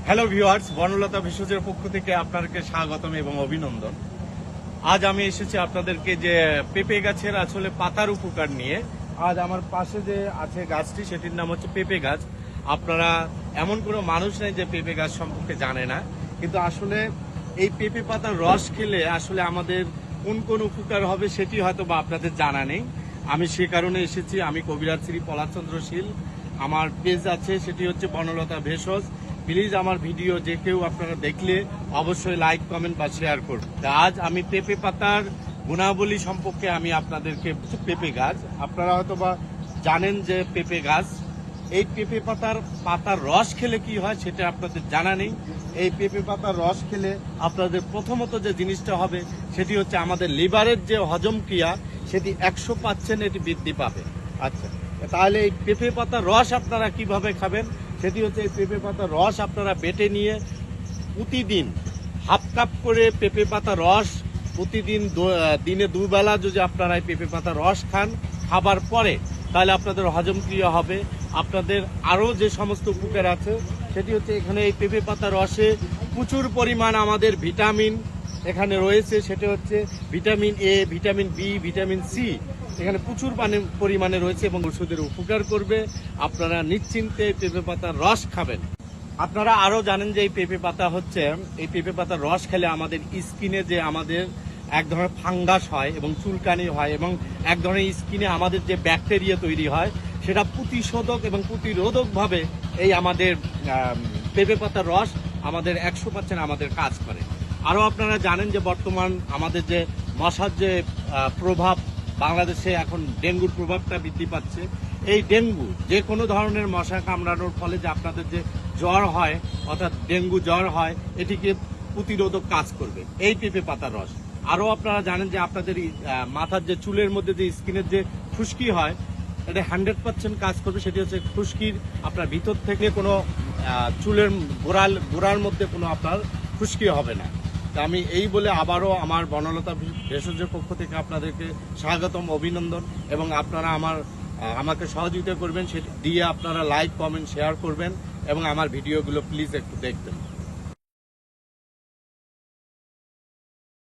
Hello viewers, Banalata ভেষজের পক্ষ থেকে আপনাদেরকে স্বাগতম এবং অভিনন্দন। আজ আমি এসেছি আপনাদেরকে যে পেঁপে গাছের আসলে পাতার উপকার নিয়ে। আজ আমার পাশে যে আছে গাছটি, সেটির নাম হচ্ছে পেঁপে গাছ। আপনারা এমন কোনো মানুষ নেই যে পেঁপে গাছ সম্পর্কে জানে না, কিন্তু আসলে এই পেঁপে পাতার রস খেলে আসলে আমাদের কোন কোন উপকার হবে সেটি হয়তো বা আপনাদের জানা নেই। আমি সে কারণে এসেছি। আমি কবিরাজ শ্রী পলাশচন্দ্র শীল, আমার পেজ আছে, সেটি হচ্ছে বনলতা ভেষজ। প্লিজ আমার ভিডিও যে কেউ আপনারা দেখলে অবশ্যই লাইক, কমেন্ট বা শেয়ার করুন। আজ আমি পেঁপে পাতার গুণাবলী সম্পর্কে আমি আপনাদেরকে, পেঁপে গাছ আপনারা হয়তো বা জানেন যে পেঁপে গাছ, এই পেঁপে পাতার রস খেলে কি হয় সেটা আপনাদের জানা নেই। এই পেঁপে পাতার রস খেলে আপনাদের প্রথমত যে জিনিসটা হবে সেটি হচ্ছে আমাদের লিভারের যে হজম ক্রিয়া সেটি 100% এটি বৃদ্ধি পাবে। আচ্ছা, তাহলে এই পেঁপে পাতার রস আপনারা কিভাবে খাবেন সেটি হচ্ছে, এই পেঁপে পাতার রস আপনারা বেটে নিয়ে প্রতিদিন হাফ কাপ করে পেঁপে পাতার রস প্রতিদিন দিনে দুবেলা যদি আপনারা এই পেঁপে পাতার রস খান, খাবার পরে, তাহলে আপনাদের হজম ক্রিয়া হবে। আপনাদের আরও যে সমস্ত উপকার আছে সেটি হচ্ছে, এখানে এই পেঁপে পাতার রসে প্রচুর পরিমাণ আমাদের ভিটামিন এখানে রয়েছে। সেটা হচ্ছে vitamin A, vitamin B, vitamin C এখানে প্রচুর পরিমাণে রয়েছে এবং ওষুধের উপকার করবে। আপনারা নিশ্চিন্তে পেঁপে পাতার রস খাবেন। আপনারা আরও জানেন যে এই পেঁপে পাতা হচ্ছে, এই পেঁপে পাতার রস খেলে আমাদের স্কিনে যে আমাদের এক ধরনের ফাঙ্গাস হয় এবং চুলকানি হয় এবং এক ধরনের স্কিনে আমাদের যে ব্যাকটেরিয়া তৈরি হয় সেটা প্রতিশোধক এবং প্রতিরোধকভাবে এই আমাদের পেঁপে পাতার রস আমাদের 100% আমাদের কাজ করে। আরও আপনারা জানেন যে বর্তমান আমাদের যে মশার যে প্রভাব, বাংলাদেশে এখন ডেঙ্গুর প্রভাবটা বৃদ্ধি পাচ্ছে। এই ডেঙ্গু, যে কোনো ধরনের মশা কামড়ানোর ফলে যে আপনাদের যে জ্বর হয়, অর্থাৎ ডেঙ্গু জ্বর হয়, এটিকে প্রতিরোধক কাজ করবে এই পেঁপে পাতার রস। আরও আপনারা জানেন যে আপনাদের মাথার যে চুলের মধ্যে যে স্কিনের যে খুশকি হয়, এটা 100% কাজ করবে। সেটি হচ্ছে খুশকির আপনার ভিতর থেকে কোনো চুলের গোড়ার মধ্যে কোনো আপনার খুশকি হবে না। তা আমি এই বলে আবারও আমার বনলতা ভেষজের পক্ষ থেকে আপনাদেরকে স্বাগতম, অভিনন্দন, এবং আপনারা আমাকে সহযোগিতা করবেন, সেটি দিয়ে আপনারা লাইক, কমেন্ট, শেয়ার করবেন এবং আমার ভিডিওগুলো প্লিজ একটু দেখবেন।